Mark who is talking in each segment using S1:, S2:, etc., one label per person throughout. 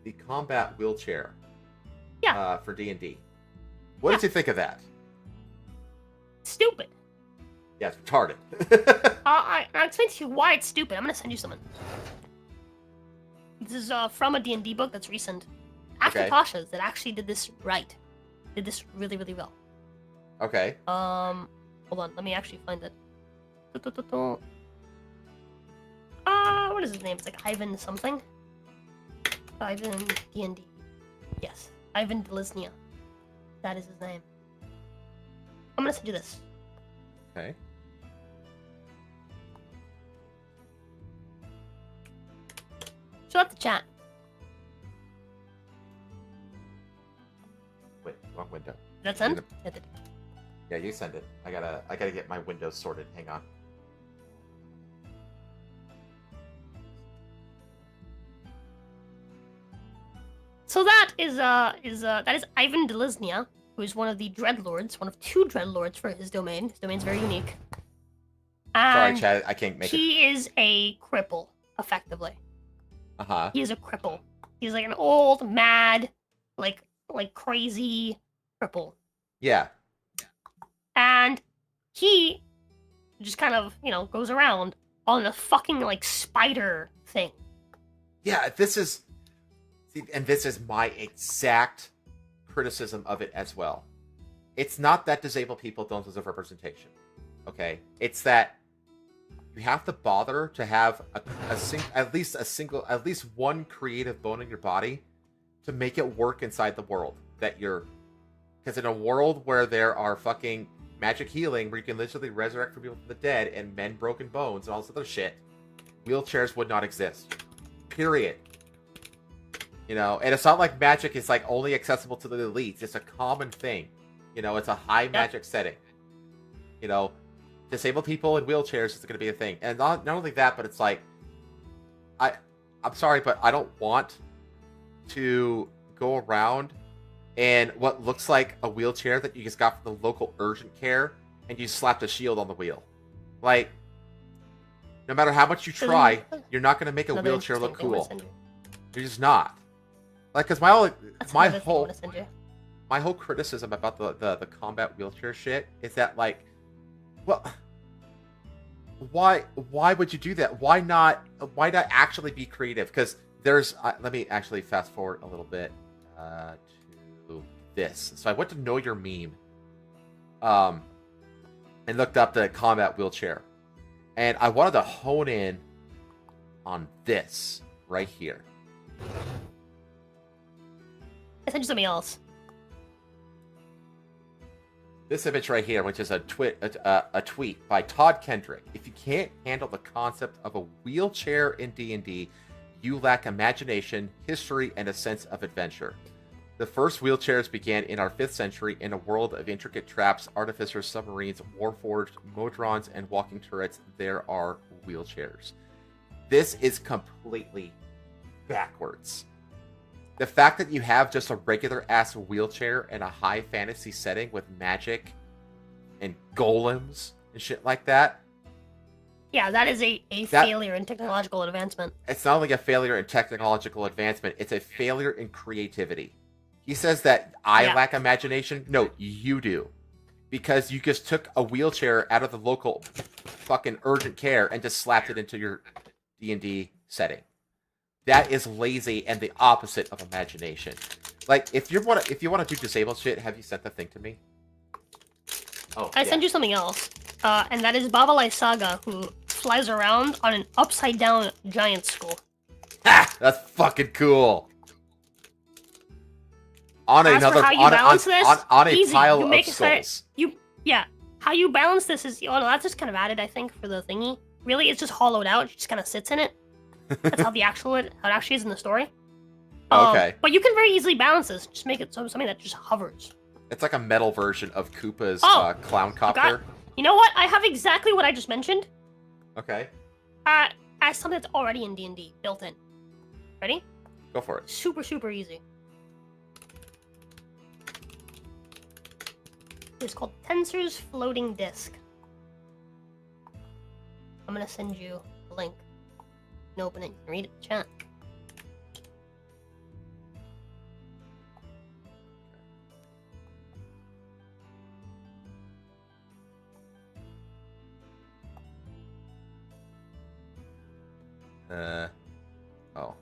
S1: the combat wheelchair.
S2: Yeah.
S1: For D&D. What did you think of that?
S2: Stupid.
S1: Yeah, it's retarded.
S2: I'll explain to you why it's stupid. I'm gonna send you something. This is from a D&D book that's recent. After
S1: Okay.
S2: Tasha's that actually did this right. Did this really, really well.
S1: Okay.
S2: Hold on, let me actually find it. What is his name? It's like Ivan something. Ivan D&D. Yes, Ivan Delisnia. That is his name. I'm gonna send you this.
S1: Okay.
S2: Show up the chat.
S1: Wait, wrong window.
S2: Did that send? Yeah, it did.
S1: Yeah, you send it. I gotta get my windows sorted. Hang on.
S2: So that is Ivan Delisnia, who is one of the Dreadlords, one of 2 Dreadlords for his domain. His domain's very unique.
S1: Sorry, Chad, I can't make it.
S2: He is a cripple, effectively.
S1: Uh-huh.
S2: He is a cripple. He's like an old, mad, like crazy cripple.
S1: Yeah.
S2: And he just kind of, goes around on a fucking, spider thing.
S1: Yeah, this is my exact criticism of it as well. It's not that disabled people don't deserve representation. Okay? It's that you have to bother to have at least one creative bone in your body to make it work inside the world that you're. Because in a world where there are fucking magic healing, where you can literally resurrect from people from the dead and mend broken bones and all this other shit, wheelchairs would not exist. Period. And it's not like magic is only accessible to the elites. It's a common thing. It's a high magic setting. Disabled people in wheelchairs is going to be a thing. And not only that, but it's I'm sorry, but I don't want to go around in what looks like a wheelchair that you just got from the local urgent care and you slapped a shield on the wheel. No matter how much you try, you're not going to make a wheelchair look cool. You're just not. Because my whole criticism about the combat wheelchair shit is that why would you do that? Why not actually be creative? Because there's let me actually fast forward a little bit to this. So I went to Know Your Meme, and looked up the combat wheelchair, and I wanted to hone in on this right here.
S2: I sent you something else.
S1: This image right here, which is a tweet by Todd Kendrick. If you can't handle the concept of a wheelchair in D&D, you lack imagination, history, and a sense of adventure. The first wheelchairs began in our 5th century in a world of intricate traps, artificers, submarines, warforged, modrons, and walking turrets. There are wheelchairs. This is completely backwards. The fact that you have just a regular-ass wheelchair in a high fantasy setting with magic and golems and shit like that.
S2: Yeah, that is a failure in technological advancement.
S1: It's not only a failure in technological advancement, it's a failure in creativity. He says that I lack imagination. No, you do. Because you just took a wheelchair out of the local fucking urgent care and just slapped it into your D&D setting. That is lazy and the opposite of imagination. If you want to do disabled shit, have you sent the thing to me? Oh,
S2: I sent you something else, and that is Babalai Saga, who flies around on an upside-down giant skull.
S1: Ha! That's fucking cool. On
S2: a
S1: pile of skulls.
S2: How you balance this is, that's just kind of added, I think, for the thingy. Really, it's just hollowed out. It just kind of sits in it. That's how it actually is in the story.
S1: Okay.
S2: But you can very easily balance this. Just make it something that just hovers.
S1: It's like a metal version of Koopa's clown copter.
S2: You know what? I have exactly what I just mentioned.
S1: Okay.
S2: As something that's already in D&D, built in. Ready?
S1: Go for it.
S2: Super, super easy. It's called Tensor's Floating Disk. I'm gonna send you a link. You can open it, you can read it in the chat.
S1: Oh.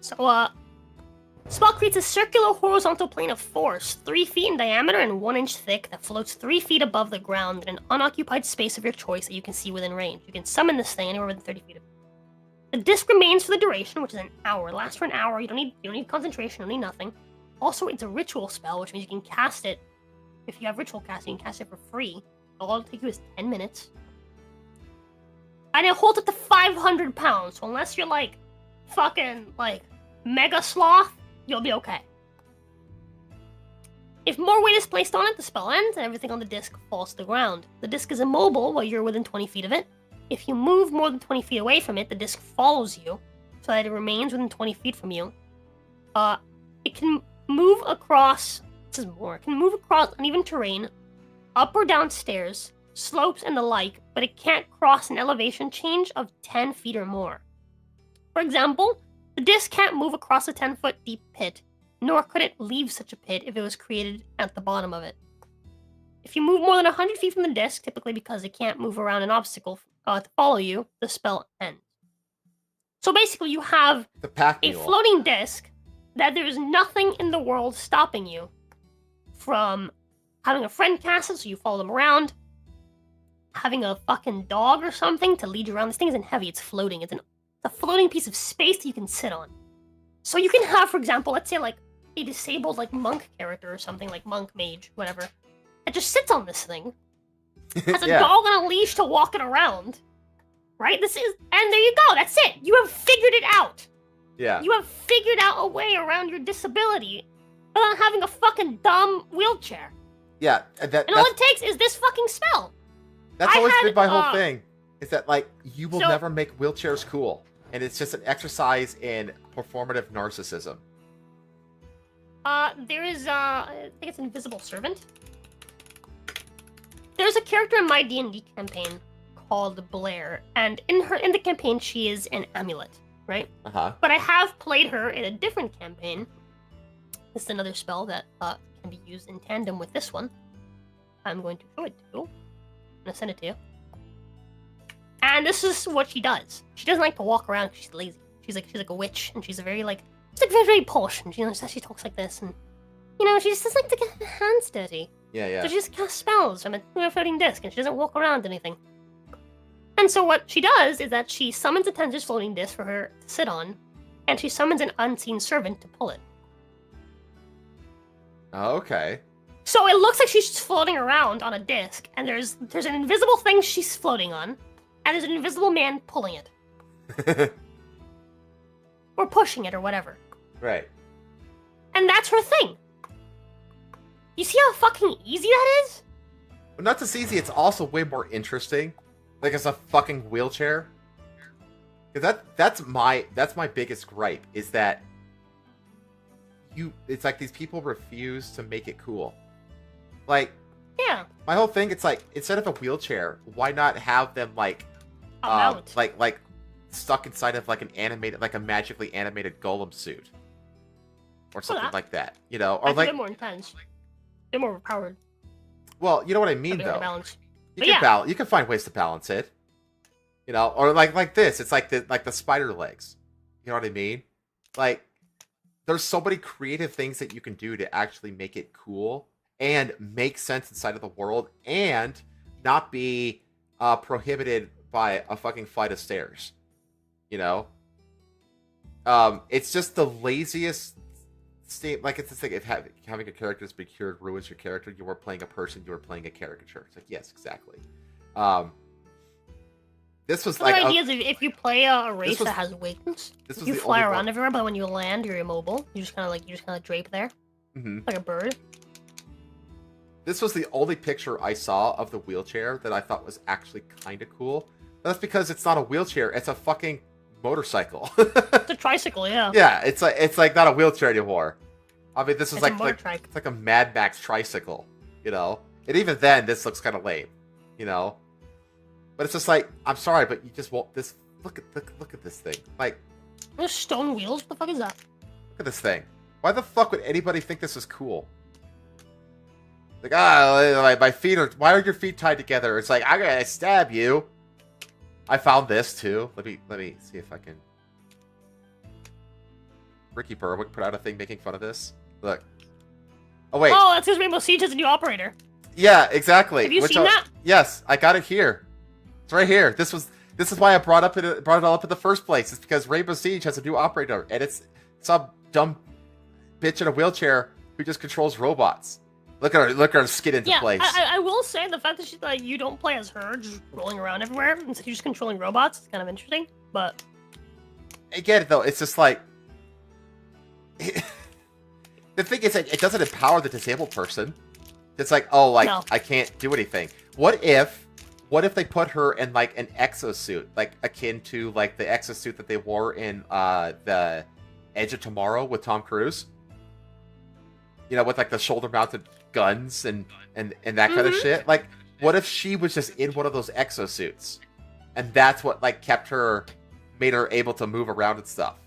S2: So, spell creates a circular horizontal plane of force, 3 feet in diameter and 1 inch thick, that floats 3 feet above the ground in an unoccupied space of your choice that you can see within range. You can summon this thing anywhere within 30 feet of it. The disc remains for the duration, which is an hour. It lasts for an hour. You don't need concentration. You don't need nothing. Also, it's a ritual spell, which means you can cast it. If you have ritual casting, you can cast it for free. All it'll take you is 10 minutes. And it holds up to 500 pounds. So unless you're like fucking like mega sloth, you'll be okay. If more weight is placed on it, the spell ends and everything on the disc falls to the ground. The disc is immobile while you're within 20 feet of it. If you move more than 20 feet away from it, the disc follows you so that it remains within 20 feet from you. It can move across, this is more, it can move across uneven terrain, up or down stairs, slopes, and the like, but it can't cross an elevation change of 10 feet or more. For example, the disc can't move across a 10-foot deep pit, nor could it leave such a pit if it was created at the bottom of it. If you move more than 100 feet from the disc, typically because it can't move around an obstacle to follow you, the spell ends. So basically you have a floating disc that there's nothing in the world stopping you from having a friend cast it so you follow them around, having a fucking dog or something to lead you around. This thing isn't heavy, it's floating. It's a floating piece of space that you can sit on. So you can have, for example, let's say like a disabled like monk character or something, like monk, mage, whatever, that just sits on this thing, has a dog on a leash to walk it around, right? And there you go, that's it. You have figured it out.
S1: Yeah.
S2: You have figured out a way around your disability without having a fucking dumb wheelchair.
S1: Yeah,
S2: and all it takes is this fucking spell.
S1: That's always been my whole thing. Is that like you will never make wheelchairs cool, and it's just an exercise in performative narcissism.
S2: There is I think it's Invisible Servant. There's a character in my D&D campaign called Blair, and in the campaign she is an amulet, right? But I have played her in a different campaign. This is another spell that can be used in tandem with this one. I'm going to show it to you. I'm gonna send it to you. And this is what she does. She doesn't like to walk around because she's lazy. She's like a witch, and she's very very posh, and she talks like this, and she just doesn't like to get her hands dirty.
S1: Yeah.
S2: So she just casts spells from a floating disc, and she doesn't walk around anything. And so what she does is that she summons a Tensor's floating disc for her to sit on, and she summons an unseen servant to pull it.
S1: Okay.
S2: So it looks like she's just floating around on a disc, and there's an invisible thing she's floating on, and there's an invisible man pulling it. Or pushing it, or whatever.
S1: Right.
S2: And that's her thing. You see how fucking easy that is?
S1: Well, not just easy, it's also way more interesting. Like it's a fucking wheelchair. Cause that's my biggest gripe, is that it's like these people refuse to make it cool. Like,
S2: yeah.
S1: My whole thing, it's like, instead of a wheelchair, why not have them like stuck inside of like an animated, like a magically animated golem suit, or something like that, or like a bit
S2: more intense, a bit more overpowered.
S1: Well, you know what I mean, though. You can find ways to balance it, or like this. It's like the spider legs. You know what I mean? Like, there's so many creative things that you can do to actually make it cool and make sense inside of the world, and not be prohibited by a fucking flight of stairs. It's just the laziest state. Like, it's the thing, if having a character that's been cured ruins your character. You were playing a person, you were playing a caricature. It's like, yes, exactly. This was like
S2: the idea is if you play a race that has wings, you fly around everywhere, but when you land, you're immobile. You just kind of drape there, like a bird.
S1: This was the only picture I saw of the wheelchair that I thought was actually kind of cool. But that's because it's not a wheelchair; it's a fucking motorcycle.
S2: It's a tricycle, yeah.
S1: Yeah, it's like not a wheelchair anymore. I mean, this is like
S2: it's
S1: like a Mad Max tricycle, And even then, this looks kind of lame, But it's just like, I'm sorry, but you just won't. Look at this thing. Like,
S2: there's stone wheels. What the fuck is that?
S1: Look at this thing. Why the fuck would anybody think this is cool? Like, my feet are. Why are your feet tied together? It's like I'm gonna stab you. I found this too. Let me see if I can. Ricky Berwick put out a thing making fun of this. Look. Oh wait.
S2: Oh, that's because Rainbow Siege has a new operator.
S1: Yeah, exactly.
S2: Have you seen that?
S1: Yes, I got it here. It's right here. This is why I brought it all up in the first place. It's because Rainbow Siege has a new operator, and it's some dumb bitch in a wheelchair who just controls robots. Look at her skid into place.
S2: I will say the fact that she's like you don't play as her, just rolling around everywhere, instead you're just controlling robots. It's kind of interesting, but
S1: I get it though. It's just like the thing is, it doesn't empower the disabled person. It's like, oh, like no. I can't do anything. What if they put her in like an exosuit, like akin to like the exosuit that they wore in the Edge of Tomorrow with Tom Cruise? You know, with like the shoulder-mounted guns and that kind of shit. Like, what if she was just in one of those exosuits, and that's what like made her able to move around and stuff?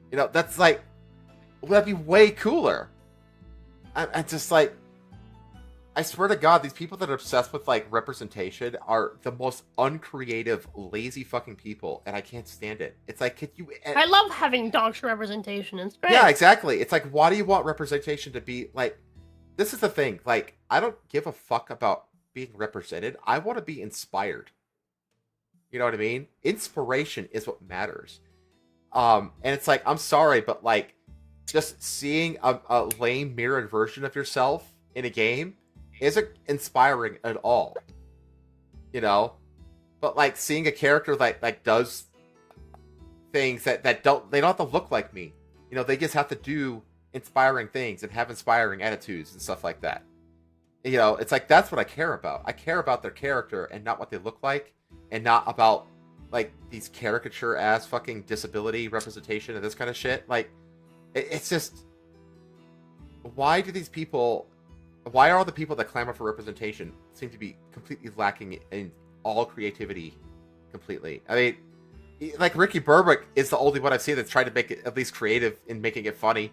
S1: You know, that's like, that'd be way cooler. I'm just like, I swear to God, these people that are obsessed with like representation are the most uncreative, lazy fucking people, and I can't stand it. It's like, could you?
S2: I love having doctor representation. It's great.
S1: Yeah, exactly. It's like, why do you want representation to be like? This is the thing. Like, I don't give a fuck about being represented. I want to be inspired. You know what I mean? Inspiration is what matters. And it's like, I'm sorry, but like, just seeing a lame mirrored version of yourself in a game isn't inspiring at all, you know. But like seeing a character like does things that don't have to look like me, you know, they just have to do inspiring things and have inspiring attitudes and stuff like that. You know, it's like, that's what I care about. I care about their character and not what they look like, and not about like these caricature ass fucking disability representation and this kind of shit. Like, it's just, why are all the people that clamor for representation seem to be completely lacking in all creativity completely? I mean, like Ricky Berwick is the only one I've seen that's tried to make it at least creative in making it funny.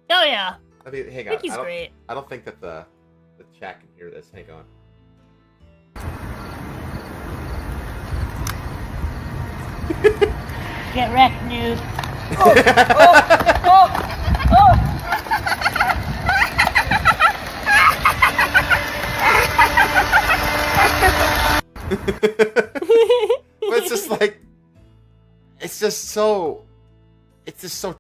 S2: Oh yeah.
S1: I mean, hang on.
S2: Ricky's great.
S1: I don't think that the chat can hear this. Hang on.
S3: Get wrecked, news.
S1: But it's just like, it's just so